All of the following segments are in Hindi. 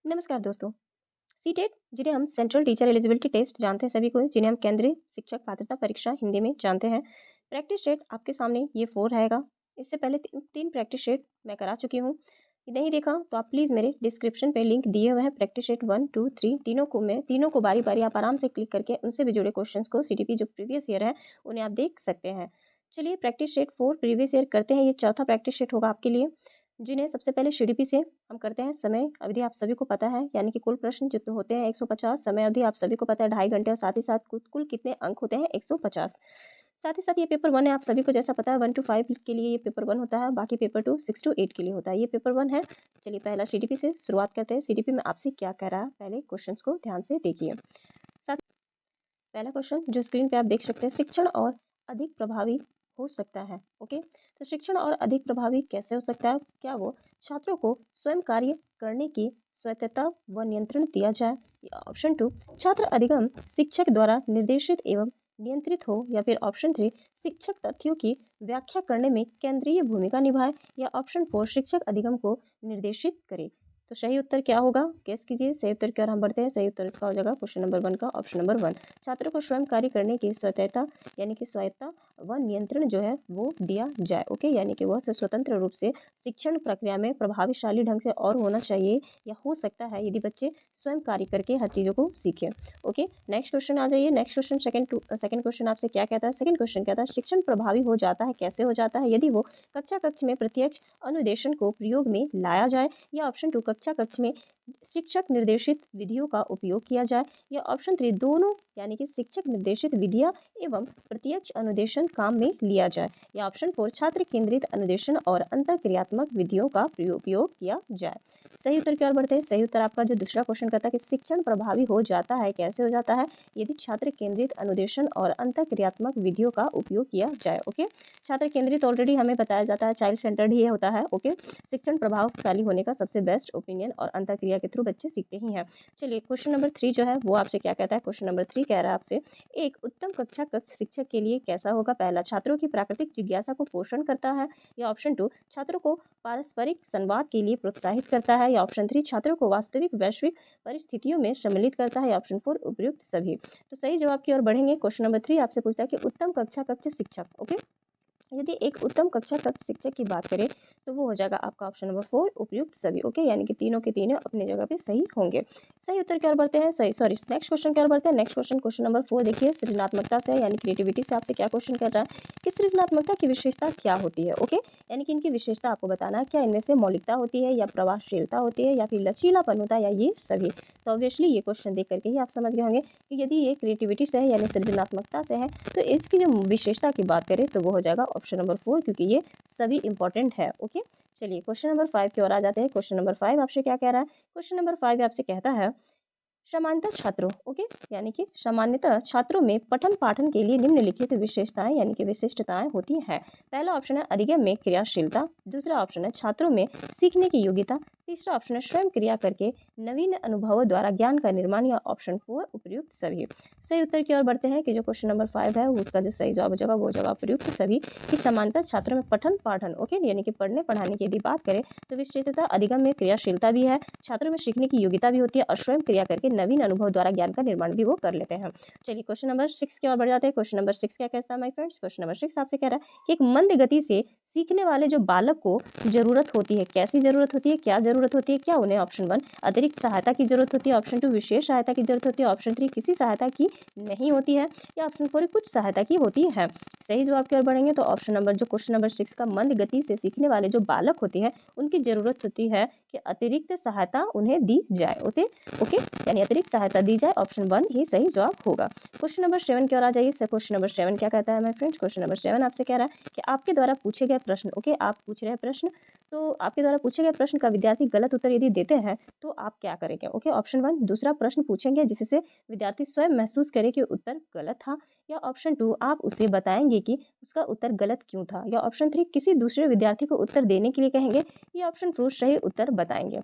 नमस्कार दोस्तों। सीटेट जिन्हें हम सेंट्रल टीचर एलिजिबिलिटी टेस्ट जानते हैं सभी को, जिन्हें हम केंद्रीय शिक्षक पात्रता परीक्षा हिंदी में जानते हैं। प्रैक्टिस सेट आपके सामने ये 4 रहेगा। इससे पहले 3 प्रैक्टिस सेट मैं करा चुकी हूँ। नहीं देखा तो आप प्लीज़ मेरे डिस्क्रिप्शन पे लिंक दिए हुए हैं प्रैक्टिस सेट 1, 2, 3 तीनों को बारी-बारी आप आराम से क्लिक करके उनसे भी जुड़े क्वेश्चंस को सीटीपी जो प्रीवियस ईयर है उन्हें आप देख सकते हैं। चलिए प्रैक्टिस सेट 4 प्रीवियस ईयर करते हैं। ये चौथा प्रैक्टिस सेट होगा आपके लिए। जिन्हें सबसे पहले सीडीपी से हम करते हैं। समय अवधि आप सभी को पता है, यानी कि कुल प्रश्न जितने होते हैं 150। समय अवधि आप सभी को पता है 2.5 घंटे, और साथ ही साथ कुल कितने अंक होते हैं 150। साथ ही साथ ये पेपर 1 है, आप सभी को जैसा पता है 1 to 5 के लिए ये पेपर 1 होता है, बाकी पेपर 2 6 to 8 के लिए होता है। ये पेपर 1 है। चलिए पहला सीडीपी से शुरुआत करते हैं। सीडीपी में आपसे क्या कह रहा है, पहले क्वेश्चंस को ध्यान से देखिए। साथ पहला क्वेश्चन जो स्क्रीन पे आप देख सकते हैं, शिक्षण और अधिक प्रभावी हो सकता है। ओके, तो शिक्षण और अधिक प्रभावी कैसे हो सकता है? क्या वो छात्रों को स्वयं कार्य करने की स्वायत्तता व नियंत्रण दिया जाए? या ऑप्शन 2, छात्र अधिगम शिक्षक द्वारा निर्देशित एवं नियंत्रित हो? या फिर ऑप्शन 3, शिक्षक तथ्यों की व्याख्या करने में केंद्रीय भूमिका निभाए? या ऑप्शन 4, शिक्षक अधिगम को निर्देशित करे? तो सही उत्तर क्या होगा, गेस कीजिए। सही उत्तर की ओर हम बढ़ते हैं। सही उत्तर इसका हो जाएगा क्वेश्चन नंबर 1 का ऑप्शन नंबर 1। छात्रों को स्वयं कार्य करने की स्वायत्तता, यानी कि स्वायत्तता व नियंत्रण जो है वो दिया जाए। ओके, यानी कि वह स्वतंत्र रूप से शिक्षण प्रक्रिया में प्रभावशाली ढंग से और होना चाहिए, या हो सकता है यदि बच्चे स्वयं कार्य करके हर चीज़ों को सीखें। ओके, नेक्स्ट क्वेश्चन आ जाइए। नेक्स्ट क्वेश्चन सेकंड क्वेश्चन आपसे क्या कहता है? सेकंड क्वेश्चन कहता है शिक्षण प्रभावी हो जाता है, कैसे हो जाता है? यदि वो कक्षा कक्ष में प्रत्यक्ष अनुदेशन को प्रयोग में लाया जाए। या ऑप्शन 2, कक्षा कक्ष में शिक्षक निर्देशित विधियों का उपयोग किया जाए। या ऑप्शन 3, दोनों, यानी कि शिक्षक निर्देशित विधियां एवं प्रत्यक्ष अनुदेशन काम में लिया जाए। या ऑप्शन 4, छात्र केंद्रित अनुदेशन और अंतःक्रियात्मक विधियों का उपयोग किया जाए। सही उत्तर की ओर बढ़ते हैं। सही उत्तर आपका जो दूसरा क्वेश्चन कहता है कि शिक्षण प्रभावी हो जाता है, कैसे हो जाता है? यदि छात्र केंद्रित अनुदेशन और अंतःक्रियात्मक विधियों का उपयोग किया जाए। ओके, छात्र केंद्रित ऑलरेडी हमें बताया जाता है चाइल्ड सेंटर्ड ही होता है। ओके, शिक्षण प्रभावशाली होने का सबसे बेस्ट ओपिनियन और अंतःक्रिया के थ्रू बच्चे सीखते ही हैं। चलिए क्वेश्चन नंबर 3 जो है वो आपसे क्या कहता है? क्वेश्चन नंबर 3 कह रहा है आपसे, एक उत्तम कक्षा कक्ष शिक्षक के लिए कैसा होगा? पहला, छात्रों की प्राकृतिक जिज्ञासा को पोषण करता है। या ऑप्शन 2, छात्रों को पारस्परिक संवाद के लिए प्रोत्साहित करता है। या ऑप्शन 3, छात्रों को वास्तविक वैश्विक परिस्थितियों में सम्मिलित करता है। या ऑप्शन 4, उपयुक्त सभी। तो सही जवाब की ओर बढ़ेंगे। क्वेश्चन नंबर 3 आपसे पूछता है कि उत्तम कक्षा कक्ष शिक्षक, ओके, यदि एक उत्तम कक्षा कक्ष शिक्षक की बात करें तो वो हो जाएगा आपका ऑप्शन नंबर 4, उपयुक्त सभी। ओके, यानी कि तीनों के तीनों अपनी जगह पे सही होंगे। सही उत्तर की ओर बढ़ते हैं। नेक्स्ट क्वेश्चन की ओर बढ़ते हैं। नेक्स्ट क्वेश्चन, क्वेश्चन नंबर 4 देखिए, सृजनात्मकता से यानी क्रिएटिविटी से आपसे क्या क्वेश्चन कर रहा है कि सृजनात्मकता की विशेषता क्या होती है? ओके, यानी कि इनकी विशेषता आपको बताना है। क्या इनमें से मौलिकता होती है, या प्रभावशीलता होती है, या फिर लचीलापन होता है, या ये सभी? तो ऑब्वियसली ये क्वेश्चन देख करके ही आप समझ गए होंगे कि यदि ये क्रिएटिविटी से है यानी सृजनात्मकता से है, तो इसकी जो विशेषता की बात करें तो वो हो जाएगा ऑप्शन नंबर 4, क्योंकि ये सभी इंपॉर्टेंट है। ओके, चलिए क्वेश्चन नंबर 5 की ओर आ जाते हैं। क्वेश्चन नंबर 5 आपसे क्या कह रहा है? क्वेश्चन नंबर 5 आपसे कहता है समानता छात्रों, ओके, यानी कि सामान्यतः छात्रों में पठन पाठन के लिए निम्नलिखित विशेषताएं यानी कि विशिष्टताएं होती हैं। पहला ऑप्शन है अधिगम में क्रियाशीलता। दूसरा ऑप्शन है छात्रों में सीखने की योग्यता। तीसरा ऑप्शन है स्वयं क्रिया करके नवीन अनुभवों द्वारा ज्ञान का निर्माण। या ऑप्शन 4, उपयुक्त सभी। सही उत्तर की ओर बढ़ते हैं कि जो क्वेश्चन नंबर 5 है उसका जो सही जवाब हो जाएगा वो जगह उपयुक्त सभी। कि समानता छात्रों में पठन पाठन, ओके, यानी कि पढ़ने पढ़ाने की यदि बात करें तो विशिष्टता अधिगम में क्रियाशीलता भी है, छात्रों में सीखने की योग्यता भी होती है, और स्वयं क्रिया करके नवीन अनुभव द्वारा ज्ञान का निर्माण भी वो कर लेते हैं। चलिए क्वेश्चन नंबर 6 की ओर बढ़ जाते हैं। क्वेश्चन नंबर 6 क्या कहता है माय फ्रेंड्स? क्वेश्चन नंबर 6 आपसे कह रहा है कि एक मंद गति से सीखने वाले जो बालक को जरूरत होती है, कैसी जरूरत होती है, क्या जरूरत होती है? क्या उन्हें ऑप्शन 1, अतिरिक्त सहायता की जरूरत होती है। ऑप्शन 2, विशेष सहायता की जरूरत होती है। ऑप्शन 3, किसी सहायता की नहीं होती है। या ऑप्शन 4, कुछ सहायता की होती है। सही जवाब की ओर बढ़ेंगे तो ऑप्शन नंबर जो क्वेश्चन नंबर 6 का मंद गति से सीखने वाले जो बालक होते हैं उनकी जरूरत होती है कि अतिरिक्त सहायता उन्हें दी जाए। ओके ओके, यानी अतिरिक्त सहायता दी जाए। ऑप्शन 1 ही सही जवाब होगा। क्वेश्चन नंबर 7 की ओर आ जाइए। क्वेश्चन नंबर 7 क्या कहता है माय फ्रेंड्स? क्वेश्चन नंबर 7 आपसे कह रहा है कि आपके द्वारा पूछे गए प्रश्न, ओके, आप पूछ रहे हैं प्रश्न, तो आपके द्वारा पूछे गए प्रश्न का विद्यार्थी गलत उत्तर यदि देते हैं तो आप क्या करेंगे? ओके, ऑप्शन 1, दूसरा प्रश्न पूछेंगे जिससे विद्यार्थी स्वयं महसूस करे कि उत्तर गलत था। या ऑप्शन 2, आप उसे बताएंगे कि उसका उत्तर गलत क्यों था। या ऑप्शन 3, किसी दूसरे विद्यार्थी को उत्तर देने के लिए कहेंगे। या ऑप्शन 4, सही उत्तर बताएंगे।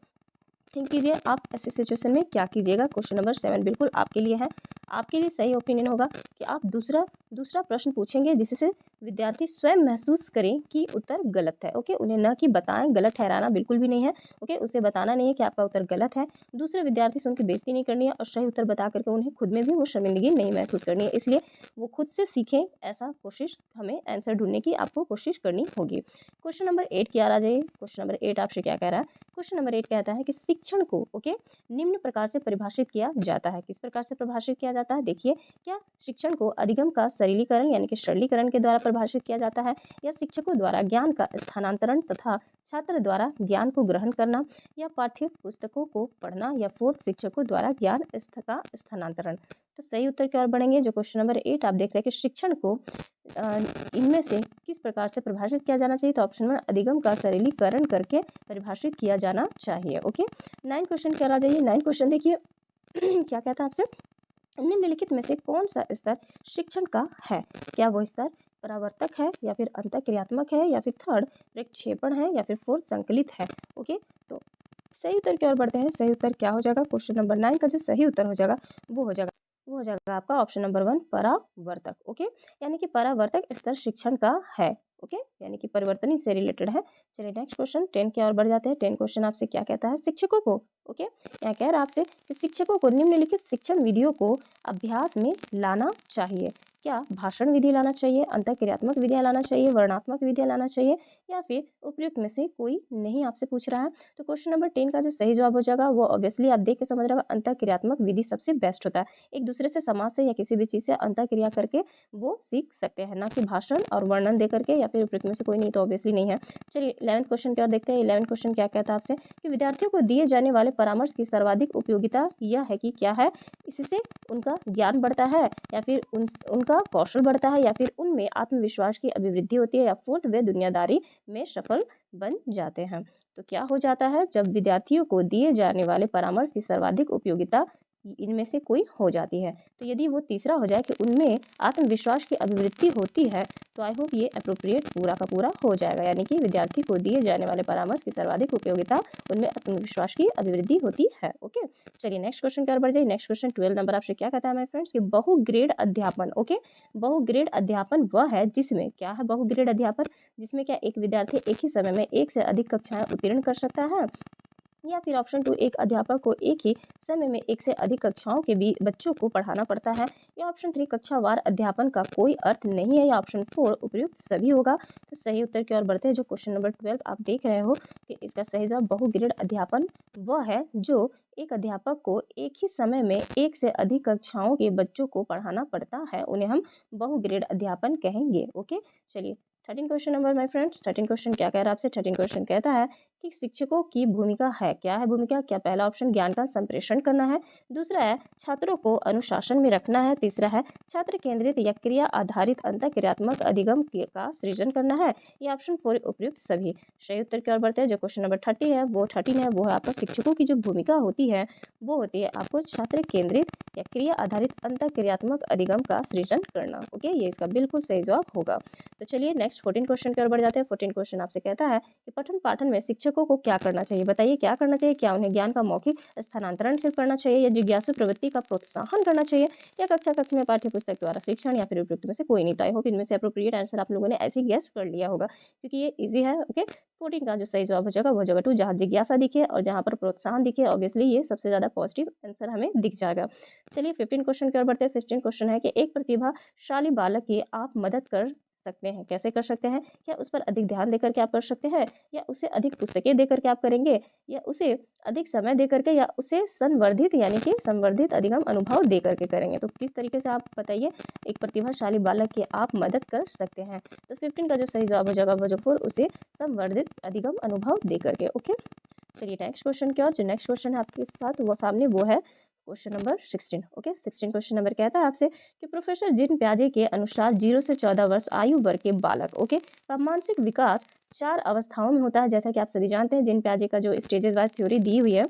थिंक कीजिए आप ऐसे सिचुएशन में क्या कीजिएगा। क्वेश्चन नंबर 7 बिल्कुल आपके लिए है। आपके लिए सही ओपिनियन होगा कि आप दूसरा दूसरा प्रश्न पूछेंगे जिससे विद्यार्थी स्वयं महसूस करें कि उत्तर गलत है। ओके, उन्हें न कि बताएं, गलत ठहराना बिल्कुल भी नहीं है। ओके, उसे बताना नहीं है कि आपका उत्तर गलत है। दूसरे विद्यार्थी से उनकी बेइज्जती नहीं करनी है और सही उत्तर बता करके उन्हें खुद में भी वो शर्मिंदगी नहीं महसूस करनी है। इसलिए वो खुद से सीखें, ऐसा कोशिश हमें आंसर ढूंढने की आपको कोशिश करनी होगी। क्वेश्चन नंबर 8 की आ जाइए। क्वेश्चन नंबर 8 आपसे क्या कह रहा है? क्वेश्चन नंबर 8 कहता है कि शिक्षण को निम्न प्रकार से परिभाषित किया जाता है। किस प्रकार से परिभाषित किया जाता है? देखिए, क्या शिक्षण को अधिगम का सरलीकरण यानी कि सरलीकरण के द्वारा परिभाषित किया जाता है, या शिक्षकों द्वारा ज्ञान का स्थानांतरण तथा छात्र द्वारा ज्ञान को ग्रहण करना, या पाठ्य पुस्तकों को पढ़ना, या फोर्थ शिक्षकों द्वारा ज्ञान का स्थानांतरण। तो सही उत्तर की ओर बढ़ेंगे। जो क्वेश्चन नंबर 8 आप देख रहे हैं कि शिक्षण को इनमें से किस प्रकार से परिभाषित किया जाना चाहिए, तो ऑप्शन 1 अधिगम का सरलीकरण करके परिभाषित किया जाना चाहिए। ओके, 9 क्वेश्चन क्या आ जाइए। 9 क्वेश्चन देखिए क्या कहता है आपसे? निम्नलिखित में से कौन सा स्तर शिक्षण का है? क्या वो स्तर परावर्तक है, या फिर अंतःक्रियात्मक है, या फिर थर्ड प्रक्षेपण है, या फिर फोर्थ संकलित है? ओके, तो सही उत्तर की ओर बढ़ते हैं। सही उत्तर क्या हो जाएगा? क्वेश्चन नंबर 9 का जो सही उत्तर हो जाएगा वो हो जाएगा आपका ऑप्शन नंबर 1 परावर्तक। ओके, यानी कि परावर्तक स्तर शिक्षण का है। ओके, यानी कि परिवर्तन से रिलेटेड है। चलिए नेक्स्ट क्वेश्चन 10 की ओर बढ़ जाते हैं। 10 क्वेश्चन आपसे क्या कहता है? शिक्षकों को यहाँ कह रहा है आपसे कि शिक्षकों को निम्नलिखित शिक्षण विधियों को अभ्यास में लाना चाहिए। क्या भाषण विधि लाना चाहिए, अंतःक्रियात्मक विधियां लाना चाहिए, वर्णात्मक विधियां लाना चाहिए, या फिर उपयुक्त में से कोई नहीं आपसे पूछ रहा है? तो क्वेश्चन नंबर 10 का जो सही जवाब हो जाएगा वो ऑब्वियसली आप देख के समझ रहे हो, अंतःक्रियात्मक विधि सबसे बेस्ट होता है। एक दूसरे से, समाज से या किसी भी चीज़ से अंतःक्रिया करके वो सीख सकते हैं, ना कि भाषण और वर्णन दे करके या फिर उपयुक्त में से कोई नहीं, तो ऑब्वियसली नहीं है। चलिए 11th क्वेश्चन क्या देखते हैं। 11th क्वेश्चन क्या कहता है आपसे कि विद्यार्थियों को दिए जाने वाले परामर्श की सर्वाधिक उपयोगिता यह है कि क्या है? इससे उनका ज्ञान बढ़ता है, या फिर उनका कौशल बढ़ता है, या फिर उनमें आत्मविश्वास की अभिवृद्धि होती है, या फोर्थ वे दुनियादारी में सफल बन जाते हैं। तो क्या हो जाता है जब विद्यार्थियों को दिए जाने वाले परामर्श की सर्वाधिक उपयोगिता इनमें से कोई हो जाती है? तो यदि वो तीसरा हो जाए कि उनमें आत्मविश्वास की अभिवृद्धि होती है, तो आई होप ये अप्रोप्रिएट पूरा का पूरा हो जाएगा, यानी कि विद्यार्थी को दिए जाने वाले परामर्श की सर्वाधिक उपयोगिता उनमें आत्मविश्वास की अभिवृद्धि होती है। ओके, चलिए नेक्स्ट क्वेश्चन की ओर बढ़ जाइए। नेक्स्ट क्वेश्चन 12 नंबर आपसे क्या कहता है माय फ्रेंड्स कि बहुग्रेड अध्यापन। ओके, बहुग्रेड अध्यापन वह है जिसमें क्या है? बहुग्रेड अध्यापन जिसमें क्या एक विद्यार्थी एक ही समय में एक से अधिक कक्षाएं उत्तीर्ण कर सकता है, या फिर ऑप्शन 2 एक अध्यापक को एक ही समय में एक से अधिक कक्षाओं के भी बच्चों को पढ़ाना पड़ता है, या ऑप्शन 3 कक्षावार अध्यापन का कोई अर्थ नहीं है, या ऑप्शन 4 उपयुक्त सभी होगा। तो सही उत्तर की ओर बढ़ते हैं। जो क्वेश्चन नंबर 12 आप देख रहे हो कि इसका सही जवाब बहुग्रेड अध्यापन वह है जो एक अध्यापक को एक ही समय में एक से अधिक कक्षाओं के बच्चों को पढ़ाना पड़ता है, उन्हें हम बहुग्रेड अध्यापन कहेंगे। ओके, चलिए 13 question number my friends. 13 question क्या कह रहा है आपसे? 13 क्वेश्चन कहता है कि शिक्षकों की भूमिका है। क्या है भूमिका? क्या पहला ऑप्शन ज्ञान का संप्रेषण करना है, दूसरा है छात्रों को अनुशासन में रखना है, तीसरा है छात्र केंद्रित या क्रिया आधारित अंतःक्रियात्मक अधिगम का सृजन करना है, या ऑप्शन 4 उपयुक्त सभी। सही उत्तर की ओर बढ़ते हैं। जो क्वेश्चन नंबर 30 है वो 13 है वो है आपका शिक्षकों की जो भूमिका होती है वो होती है आपको छात्र केंद्रित या क्रिया आधारित अंतःक्रियात्मक अधिगम का सृजन करना। ओके, ये इसका बिल्कुल सही जवाब होगा। तो चलिए नेक्स्ट 14 क्वेश्चन की ओर बढ़ जाते हैं। 14 क्वेश्चन आपसे कहता है कि पठन पाठन में शिक्षकों को क्या करना चाहिए? बताइए क्या करना चाहिए? क्या उन्हें ज्ञान का मौखिक स्थानांतरण सिर्फ करना चाहिए, या जिज्ञासु प्रवृत्ति का प्रोत्साहन करना चाहिए, या कक्षा कक्ष में पाठ्य पुस्तक द्वारा शिक्षण, या फिर उपयुक्त में से कोई नहीं? तो आई होप इनमें से अप्रोप्रिएट आंसर आप लोगों ने ऐसे गेस कर लिया होगा, क्योंकि ये इजी है। ओके, 14 का जो सही जवाब हो जाएगा वो जगह 2, जहाँ जिज्ञासा दिखे और जहाँ पर प्रोत्साहन दिखे, ऑब्वियसली ये सबसे ज्यादा पॉजिटिव आंसर हमें दिख जाएगा। चलिए 15 क्वेश्चन की ओर बढ़ते हैं। 15 क्वेश्चन है कि एक प्रतिभाशाली बालक की आप मदद कर सकते हैं। कैसे कर सकते हैं? क्या उस पर अधिक ध्यान देकर के आप कर सकते हैं, या उसे अधिक पुस्तकें देकर के आप करेंगे, या उसे अधिक समय देकर के, या उसे संवर्धित यानी कि संवर्धित अधिगम अनुभव दे करके करेंगे? तो किस तरीके से आप बताइए एक प्रतिभाशाली बालक की आप मदद कर सकते हैं? तो 15 का जो सही जवाब हो जाएगा वो जो 4 उसे संवर्धित अधिगम अनुभव दे करके। ओके, चलिए नेक्स्ट क्वेश्चन क्या? जो नेक्स्ट क्वेश्चन है आपके साथ वो सामने वो है question number 16। Okay, 16 question number कहता है आपसे कि प्रोफेसर जिन प्याजे के अनुसार 0 से 14 वर्ष आयु वर्ग के बालक का मानसिक विकास 4 अवस्थाओं में होता है। जैसा कि आप सभी जानते हैं जिन प्याजे का जो स्टेजेस वाइज थ्योरी दी हुई है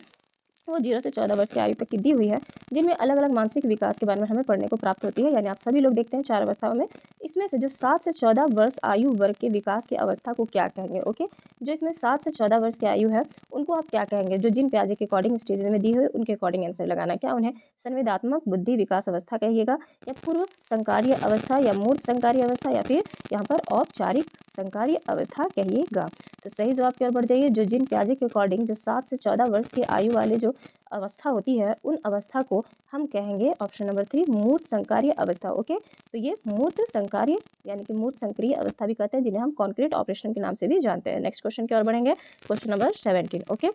वो 0 से 14 वर्ष की आयु तक की दी हुई है, जिनमें अलग-अलग मानसिक विकास के बारे में हमें पढ़ने को प्राप्त होती है। यानी आप सभी लोग देखते हैं 4 अवस्थाओं में, इसमें से जो 7 से 14 वर्ष आयु वर्ग के विकास की अवस्था को क्या कहेंगे? ओके, जो इसमें 7 से 14 वर्ष की आयु है, उनको आप क्या कहेंगे? जो जिन पियाजे के अकॉर्डिंग स्टेजेस में दी हुई है, उनके अकॉर्डिंग आंसर लगाना है। क्या उन्हें संवेदात्मक बुद्धि विकास अवस्था कहिएगा, या पूर्व संकारीय अवस्था, या मूर्त संकारीय अवस्था, या फिर यहाँ पर औपचारिक संकारीय अवस्था कहिएगा? तो सही जवाब की ओर बढ़ जाइए। जो जिन पियाजे के अकॉर्डिंग जो 7 से 14 वर्ष की आयु वाले जो अवस्था होती है, उन अवस्था को हम कहेंगे ऑप्शन नंबर 3 मूर्त संकारीय अवस्था। ओके, तो ये मूर्त संकारीय यानी कि मूर्त संक्रिय अवस्था भी कहते हैं, जिन्हें हम कॉन्क्रीट ऑपरेशन के नाम से भी जानते हैं। नेक्स्ट क्वेश्चन की ओर बढ़ेंगे, question number 17। Okay,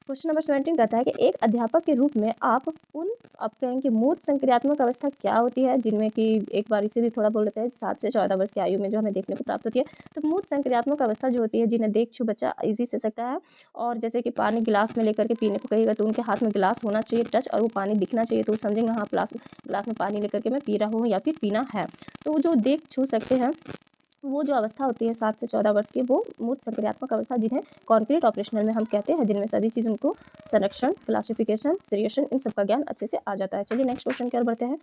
question number 17 कहता है कि एक अध्यापक के रूप में आप कहेंगे मूर्त संक्रियात्मक अवस्था क्या होती है, जिनमें कि एक बार इसे भी थोड़ा बोल लेते हैं 7 से 14 वर्ष की आयु में जो हमें देखने को प्राप्त होती है। तो मूर्त संक्रियात्मक अवस्था जो होती है, जिन्हें देख छू बच्चा इजी से सकता है, और जैसे कि पानी गिलास में लेकर के पीने को कहेगा तो उनके हाथ में गिलास होना चाहिए टच, और वो पानी दिखना चाहिए तो वो समझेंगे हाँ गिलास में पानी लेकर के मैं पी रहा हूँ या फिर पीना है। तो जो देख छू सकते हैं, वो जो अवस्था होती है 7 से 14 वर्ष की, वो मूर्त संक्रियात्मक अवस्था, जिन्हें कॉन्क्रीट ऑपरेशनल में हम कहते हैं, जिनमें सभी चीज़ उनको संरक्षण, क्लासिफिकेशन, सीरिएशन, इन सब का ज्ञान अच्छे से आ जाता है। चलिए नेक्स्ट क्वेश्चन की ओर बढ़ते हैं।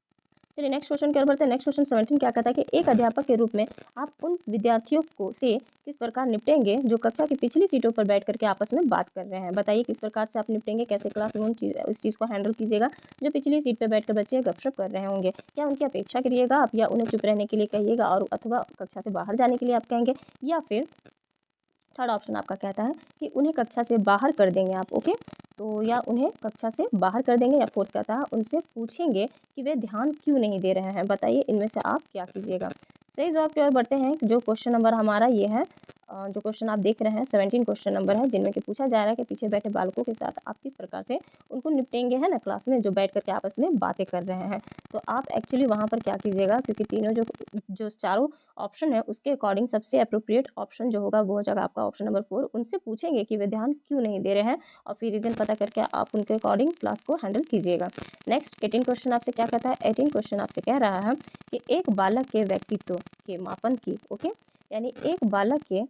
नेक्स्ट क्वेश्चन 17 क्या कहता है कि एक अध्यापक के रूप में आप उन विद्यार्थियों को से किस प्रकार निपटेंगे जो कक्षा की पिछली सीटों पर बैठ करके आपस में बात कर रहे हैं? बताइए किस प्रकार से आप निपटेंगे, कैसे क्लास में इस चीज़ को हैंडल कीजिएगा। जो पिछली सीट पर बैठकर बच्चे गपशप कर रहे होंगे, क्या उनकी अपेक्षा करिएगा आप, या उन्हें चुप रहने के लिए कहिएगा, और अथवा कक्षा से बाहर जाने के लिए आप कहेंगे, या फिर थर्ड ऑप्शन आपका कहता है कि उन्हें कक्षा से बाहर कर देंगे आप। ओके, तो या उन्हें कक्षा से बाहर कर देंगे, या फोर्थ कहता है उनसे पूछेंगे कि वे ध्यान क्यों नहीं दे रहे हैं। बताइए इनमें से आप क्या कीजिएगा। सही जवाब की ओर बढ़ते हैं। जो क्वेश्चन नंबर हमारा ये है, जो क्वेश्चन आप देख रहे हैं 17 क्वेश्चन नंबर है, जिनमें कि पूछा जा रहा है कि पीछे बैठे बालकों के साथ आप किस प्रकार से उनको निपटेंगे, है ना, क्लास में जो बैठ करके आपस में बातें कर रहे हैं। तो आप एक्चुअली वहाँ पर क्या कीजिएगा, क्योंकि तीनों जो चारों ऑप्शन है उसके अकॉर्डिंग सबसे अप्रोप्रिएट ऑप्शन जो होगा वो हो जाएगा आपका ऑप्शन नंबर 4। उनसे पूछेंगे कि वे ध्यान क्यों नहीं दे रहे हैं, और फिर रीजन पता करके आप उनके अकॉर्डिंग क्लास को हैंडल कीजिएगा। नेक्स्ट 18 क्वेश्चन आपसे क्या कहता है। 18 क्वेश्चन आपसे कह रहा है कि एक बालक के व्यक्तित्व के मापन की, ओके, यानी एक बालक के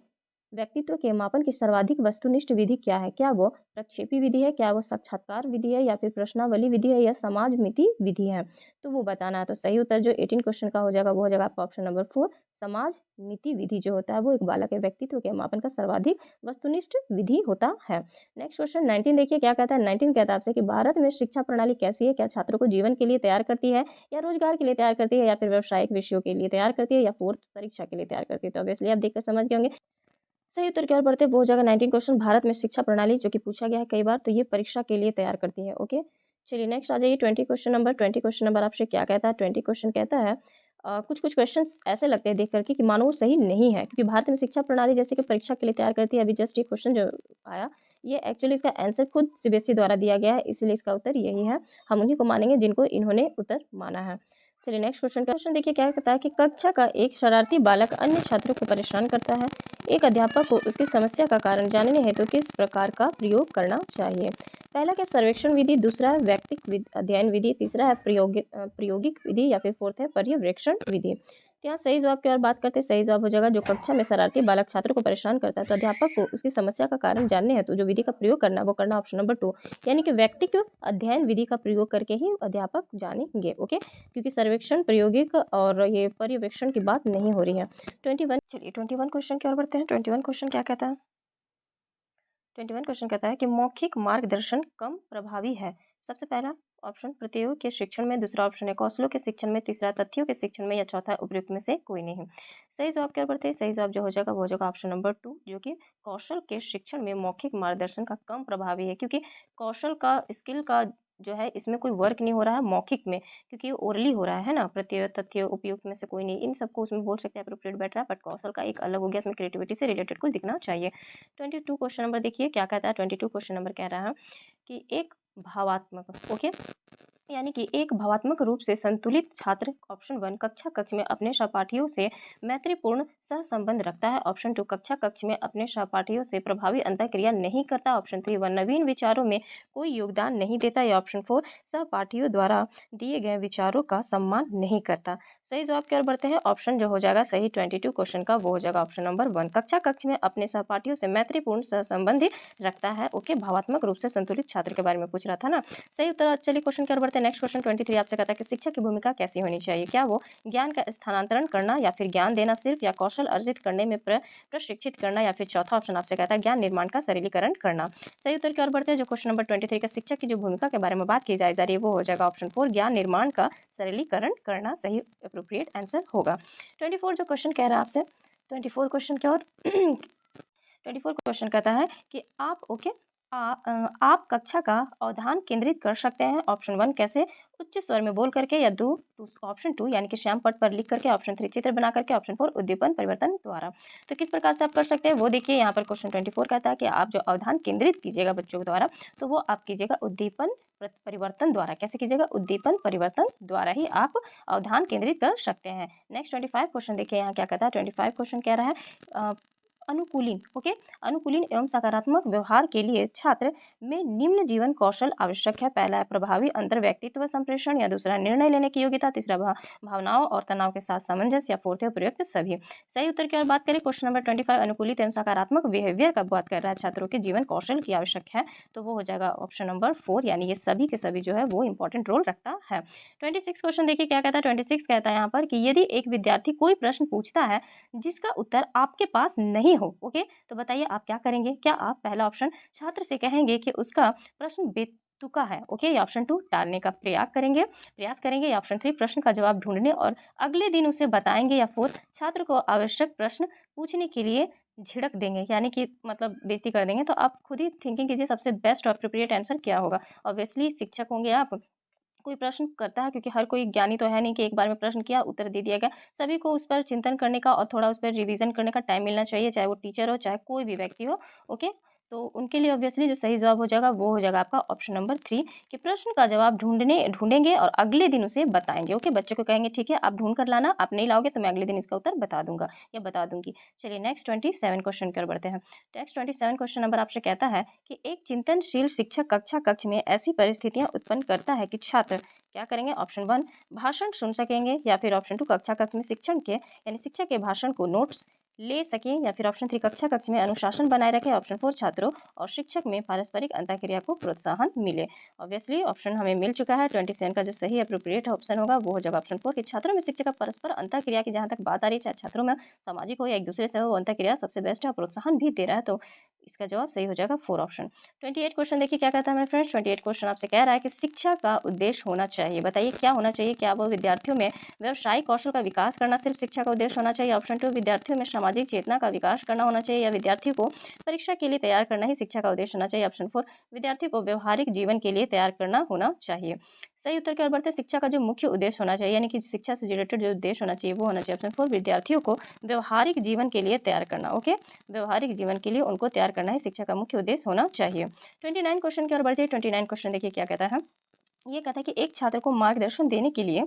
व्यक्तित्व के मापन की सर्वाधिक वस्तुनिष्ठ विधि क्या है? क्या वो प्रक्षेपी विधि है, क्या वो साक्षात्कार विधि है, या फिर प्रश्नावली विधि है, या समाज मिति विधि है? तो वो बताना है। तो सही उत्तर जो 18 क्वेश्चन का हो जाएगा वो हो जाएगा आपका ऑप्शन नंबर 4, समाज मिति विधि जो होता है वो एक बालक के व्यक्तित्व के मापन का सर्वाधिक वस्तुनिष्ठ विधि होता है। नेक्स्ट क्वेश्चन 19 देखिए क्या कहता है। 19 कहता है आपसे कि भारत में शिक्षा प्रणाली कैसी है, क्या छात्रों को जीवन के लिए तैयार करती है, या रोजगार के लिए तैयार करती है, या फिर व्यावसायिक विषयों के लिए तैयार करती है, या फोर्थ परीक्षा के लिए तैयार करती है? तो ऑब्वियसली आप देखकर समझ गए होंगे। सही उत्तर की ओर बढ़ते हैं, वो हो जाएगा 19 क्वेश्चन। भारत में शिक्षा प्रणाली जो कि पूछा गया है कई बार, तो ये परीक्षा के लिए तैयार करती है। ओके, चलिए नेक्स्ट आ जाइए 20 क्वेश्चन नंबर। 20 क्वेश्चन नंबर आपसे क्या कहता है। 20 क्वेश्चन कहता है कुछ कुछ क्वेश्चंस ऐसे लगते हैं देख करके कि मानो वो सही नहीं है, क्योंकि भारत में शिक्षा प्रणाली जैसे कि परीक्षा के लिए तैयार करती है। अभी जस्ट ये क्वेश्चन जो आया, ये एक्चुअली इसका आंसर खुद सीबीएसई द्वारा दिया गया है, इसलिए इसका उत्तर यही है। हम उन्हीं को मानेंगे जिनको इन्होंने उत्तर माना है। चलिए नेक्स्ट क्वेश्चन देखिए क्या कहता है कि कक्षा का एक शरारती बालक अन्य छात्रों को परेशान करता है। एक अध्यापक को उसकी समस्या का कारण जानने हेतु किस प्रकार का प्रयोग करना चाहिए? पहला क्या सर्वेक्षण विधि, दूसरा है व्यक्तिक अध्ययन विधि, तीसरा है प्रायोगिक विधि, या फिर फोर्थ है पर्यवेक्षण विधि। तो यहाँ सही जवाब की ओर बात करते हैं। सही जवाब हो जाएगा जो कक्षा में शरारती बालक छात्र को परेशान करता है, तो अध्यापक को उसकी समस्या का कारण जानने हेतु जो विधि का प्रयोग करना वो करना ऑप्शन नंबर 2, यानी कि व्यक्तिक अध्ययन विधि का प्रयोग करके ही अध्यापक जानेंगे। ओके, क्योंकि सर्वेक्षण, प्रायोगिक और ये पर्यवेक्षण की बात नहीं हो रही है। 21, चलिए 21 क्वेश्चन की ओर बढ़ते हैं। 21 क्वेश्चन क्या कहता है। 21 क्वेश्चन कहता है कि मौखिक मार्गदर्शन कम प्रभावी है। सबसे पहला ऑप्शन प्रतियोग के शिक्षण में, दूसरा ऑप्शन है कौशलों के शिक्षण में, तीसरा तथ्यों के शिक्षण में, या चौथा उपयुक्त में से कोई नहीं। सही जवाब की ओर बढ़ते हैं। सही जवाब जो हो जाएगा वो हो जाएगा ऑप्शन नंबर 2, जो कि कौशल के शिक्षण में मौखिक मार्गदर्शन का कम प्रभावी है, क्योंकि कौशल का, स्किल का जो है इसमें कोई वर्क नहीं हो रहा है मौखिक में, क्योंकि ओरली हो रहा है ना। प्रत्यय, तथ्य, उपयुक्त में से कोई नहीं, इन सबको उसमें बोल सकते हैं अप्रोप्रिएट बैठ रहा है, बट कौशल का एक अलग हो गया, इसमें क्रिएटिविटी से रिलेटेड कोई दिखना चाहिए। 22 क्वेश्चन नंबर देखिए क्या कहता है। 22 क्वेश्चन नंबर कह रहा है कि एक भावात्मक, ओके, यानी कि एक भावात्मक रूप से संतुलित छात्र ऑप्शन 1 कक्षा कक्ष में अपने सहपाठियों से मैत्रीपूर्ण सहसंबंध रखता है। ऑप्शन 2 कक्षा कक्ष में अपने सहपाठियों से प्रभावी अंतःक्रिया नहीं करता। ऑप्शन 3 वह नवीन विचारों में कोई योगदान नहीं देता। या ऑप्शन 4 सहपाठियों द्वारा दिए गए विचारों का सम्मान नहीं करता। सही जवाब की ओर बढ़ते हैं। ऑप्शन जो हो जाएगा सही 22 क्वेश्चन का वो हो जाएगा ऑप्शन नंबर 1 कक्षा कक्ष में अपने सहपाठियों से मैत्रीपूर्ण सहसंबंध रखता है। ओके, भावात्मक रूप से संतुलित छात्र के बारे में पूछ रहा था ना। सही उत्तर। चलिए क्वेश्चन की ओर बढ़ते हैं। नेक्स्ट क्वेश्चन 23 आपसे कहता है कि शिक्षक की भूमिका कैसी होनी चाहिए। क्या वो ज्ञान का स्थानांतरण करना या फिर ज्ञान देना सिर्फ, या कौशल अर्जित करने में प्रशिक्षित करना, या फिर चौथा ऑप्शन आपसे कहता है ज्ञान निर्माण का सरलीकरण करना। सही उत्तर की ओर बढ़ते हैं। जो क्वेश्चन नंबर 23 का शिक्षक की जो भूमिका के बारे में बात की जा रही है वो हो जाएगा ऑप्शन 4 ज्ञान निर्माण का सरलीकरण करना। सही अप्रोप्रिएट आंसर होगा। 24 जो क्वेश्चन कह रहा है आपसे, 24 क्वेश्चन की ओर 24 क्वेश्चन कहता है कि आप कक्षा का अवधान केंद्रित कर सकते हैं। ऑप्शन 1 कैसे, उच्च स्वर में बोल करके, या दो ऑप्शन 2 यानी कि श्याम पट पर लिख करके, ऑप्शन 3 चित्र बना करके, ऑप्शन 4 उद्दीपन परिवर्तन द्वारा। तो किस प्रकार से आप कर सकते हैं वो देखिए। यहाँ पर क्वेश्चन 24 कहता है कि आप जो अवधान केंद्रित कीजिएगा बच्चों के द्वारा, तो वो आप कीजिएगा उद्दीपन परिवर्तन द्वारा। कैसे कीजिएगा, उद्दीपन परिवर्तन द्वारा ही आप अवधान केंद्रित कर सकते हैं। नेक्स्ट 25 क्वेश्चन देखिए यहाँ क्या कहता है। 25 क्वेश्चन कह रहा है अनुकूलिन ओके अनुकूलिन एवं सकारात्मक व्यवहार के लिए छात्र में निम्न जीवन कौशल आवश्यक है। पहला है प्रभावी अंतर व्यक्तित्व संप्रेषण, या दूसरा निर्णय लेने की योग्यता, तीसरा भावनाओं और तनाव के साथ सामंजस्य, या फोर्थ है उपयुक्त सभी। सही उत्तर की ओर बात करें क्वेश्चन नंबर 25 अनुकूलित एवं सकारात्मक बिहेवियर का बात कर रहा है छात्रों के जीवन कौशल की आवश्यक है, तो वो हो जाएगा ऑप्शन नंबर 4 यानी ये सभी के सभी जो है वो इंपॉर्टेंट रोल रखता है। 26 क्वेश्चन देखिए क्या कहता है। 26 कहता है यहाँ पर कि यदि एक विद्यार्थी कोई प्रश्न पूछता है जिसका उत्तर आपके पास नहीं हो, ओके, तो बताइए आप क्या करेंगे। क्या आप पहला ऑप्शन छात्र से कहेंगे कि उसका प्रश्न बेतुका है, ओके, या ऑप्शन 2 टालने का प्रयास करेंगे, या ऑप्शन 3 प्रश्न का जवाब ढूंढने और अगले दिन उसे बताएंगे, या 4 छात्र को आवश्यक प्रश्न पूछने के लिए झिड़क देंगे, यानी कि मतलब बेइज्जती कर देंगे। तो आप खुद ही थिंकिंग कीजिए सबसे बेस्ट और अप्रोप्रिएट आंसर क्या होगा। ऑब्वियसली शिक्षक होंगे आप, कोई प्रश्न करता है क्योंकि हर कोई ज्ञानी तो है नहीं कि एक बार में प्रश्न किया उत्तर दे दिया गया। सभी को उस पर चिंतन करने का और थोड़ा उस पर रिवीजन करने का टाइम मिलना चाहिए, चाहे वो टीचर हो चाहे कोई भी व्यक्ति हो। ओके, तो उनके लिए ऑब्वियसली जो सही जवाब हो जाएगा वो हो जाएगा आपका ऑप्शन नंबर 3 कि प्रश्न का जवाब ढूंढेंगे और अगले दिन उसे बताएंगे। ओके, बच्चों को कहेंगे ठीक है आप ढूंढ कर लाना, आप नहीं लाओगे तो मैं अगले दिन इसका उत्तर बता दूंगा या बता दूंगी। चलिए नेक्स्ट 27 क्वेश्चन कर बढ़ते हैं। नेक्स्ट 27 क्वेश्चन नंबर आपसे कहता है कि एक चिंतनशील शिक्षक कक्षा कक्ष में ऐसी परिस्थितियां उत्पन्न करता है कि छात्र क्या करेंगे। ऑप्शन 1 भाषण सुन सकेंगे, या फिर ऑप्शन 2 कक्षा कक्ष में शिक्षण के यानी शिक्षक के भाषण को नोट्स ले सकें, या फिर ऑप्शन 3 कक्षा कक्ष में अनुशासन बनाए रखें, ऑप्शन 4 छात्रों और शिक्षक में पारस्परिक अंतःक्रिया को प्रोत्साहन मिले। ऑब्वियसली ऑप्शन हमें मिल चुका है। 27 का जो सही अप्रोप्रिएट ऑप्शन होगा वो हो जाएगा ऑप्शन 4 कि छात्रों में शिक्षक का परस्पर अंतःक्रिया की जहाँ तक बात आ रही है, चाहे छात्रों में सामाजिक हो या एक दूसरे से हो, अंतःक्रिया सबसे बेस्ट है, प्रोत्साहन भी दे रहा है, तो इसका जवाब सही हो जाएगा 4 ऑप्शन। 28 क्वेश्चन देखिए क्या कहता है मेरे फ्रेंड्स। 28 क्वेश्चन आपसे कह रहा है कि शिक्षा का उद्देश्य होना चाहिए। बताइए क्या होना चाहिए। क्या वो विद्यार्थियों में व्यवसायिक कौशल का विकास करना सिर्फ शिक्षा का उद्देश्य होना चाहिए। ऑप्शन 2 विद्यार्थियों में सामाजिक चेतना का विकास करना होना चाहिए, या विद्यार्थियों को परीक्षा के लिए तैयार करना ही शिक्षा का उद्देश्य होना चाहिए। ऑप्शन 4 विद्यार्थी को व्यवहारिक जीवन के लिए तैयार करना होना चाहिए। सही उत्तर की ओर बढ़ते शिक्षा का जो मुख्य उद्देश्य होना चाहिए यानी कि शिक्षा से रिलेटेड जो उद्देश्य होना चाहिए वो होना चाहिए ऑप्शन 4 विद्यार्थियों को व्यवहारिक जीवन के लिए तैयार करना। ओके, व्यवहारिक जीवन के लिए उनको तैयार करना ही शिक्षा का मुख्य उद्देश्य होना चाहिए। 29 क्वेश्चन की ओर बढ़ जाइए। 29 क्वेश्चन देखिए क्या कहता है। ये कहता है कि एक छात्र को मार्गदर्शन देने के लिए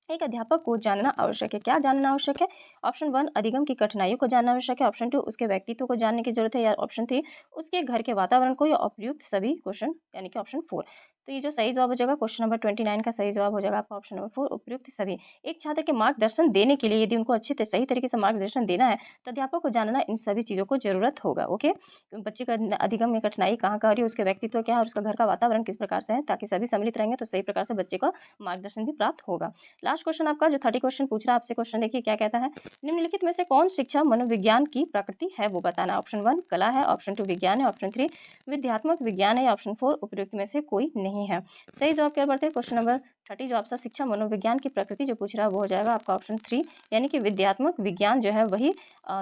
एक अध्यापक को जानना आवश्यक है। क्या जानना आवश्यक है। ऑप्शन 1 अधिगम की कठिनाइयों को जानना आवश्यक है। ऑप्शन 2 उसके व्यक्तित्व को जानने की जरूरत है, या ऑप्शन 3 उसके घर के वातावरण को, या उपयुक्त सभी क्वेश्चन यानी कि ऑप्शन 4। तो ये जो सही जवाब हो जाएगा क्वेश्चन नंबर 29 का सही जवाब हो जाएगा आपका ऑप्शन नंबर 4 उपयुक्त सभी। एक छात्र के मार्गदर्शन देने के लिए यदि उनको अच्छे सही तरीके से मार्गदर्शन देना है तो अध्यापक को जानना इन सभी चीज़ों को जरूरत होगा। ओके, बच्चे का अधिगम में कठिनाई कहाँ का हो रही है, उसके व्यक्तित्व क्या है और उसका घर का वातावरण किस प्रकार से है, ताकि सभी सम्मिलित रहेंगे तो सही प्रकार से बच्चे का मार्गदर्शन भी प्राप्त होगा। लास्ट क्वेश्चन आपका जो 30 क्वेश्चन पूछ रहा है आपसे क्वेश्चन देखिए क्या कहता है। निम्नलिखित में से कौन शिक्षा मनोविज्ञान की प्रकृति है वो बताना। ऑप्शन 1 कला है, ऑप्शन 2 विज्ञान है, ऑप्शन 3 विद्यात्मक विज्ञान है, ऑप्शन 4 उपयुक्त में से कोई नहीं है। सही जवाब क्या बढ़ते हैं क्वेश्चन नंबर 30 जो आपसे शिक्षा मनोविज्ञान की प्रकृति जो पूछ रहा है वो हो जाएगा आपका ऑप्शन 3 यानी कि विद्यात्मक विज्ञान जो है वही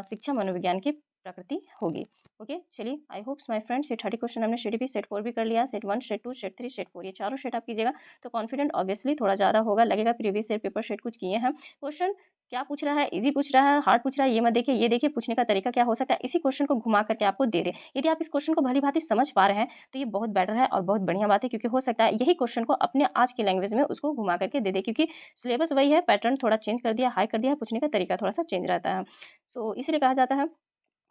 शिक्षा मनोविज्ञान की प्रकृति होगी। ओके, चलिए आई होप्स माय फ्रेंड्स ये 30 क्वेश्चन हमने शेड भी सेट 4 भी कर लिया, सेट 1, शेड 2, शेड 3, शेड 4 ये चारों शेड आप कीजिएगा तो कॉन्फिडेंट ऑब्वियसली थोड़ा ज़्यादा होगा, लगेगा प्रीवियस ईयर पेपर शेड कुछ किए हैं। क्वेश्चन क्या पूछ रहा है, ईजी पूछ रहा है, हार्ड पूछ रहा है, ये मत देखिए, ये देखिए पूछने का तरीका क्या हो सकता है, इसी क्वेश्चन को घुमा करके आपको दे दे। यदि आप इस क्वेश्चन को भली-भांति समझ पा रहे हैं तो ये बहुत बेटर है और बहुत बढ़िया बात है, क्योंकि हो सकता है यही क्वेश्चन को अपने आज की लैंग्वेज में उसको घुमा करके दे दे, क्योंकि सिलेबस वही है, पैटर्न थोड़ा चेंज कर दिया, हाई कर दिया, पूछने का तरीका थोड़ा-सा चेंज रहता है। सो इसलिए कहा जाता है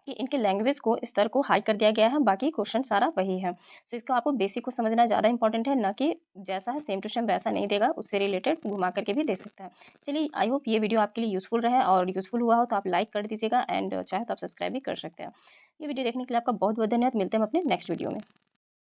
कि इनके लैंग्वेज को स्तर को हाई कर दिया गया है, बाकी क्वेश्चन सारा वही है। सो इसको आपको बेसिक को समझना ज़्यादा इंपॉर्टेंट है, ना कि जैसा है सेम टू सेम वैसा नहीं देगा, उससे रिलेटेड घुमा करके भी दे सकता है। चलिए आई होप ये वीडियो आपके लिए यूज़फुल रहे, और यूज़फुल हुआ हो तो आप लाइक कर दीजिएगा, एंड चाहे तो आप सब्सक्राइब भी कर सकते हैं। ये वीडियो देखने के लिए आपका बहुत बहुत धन्यवाद। मिलते हैं हम अपने नेक्स्ट वीडियो में।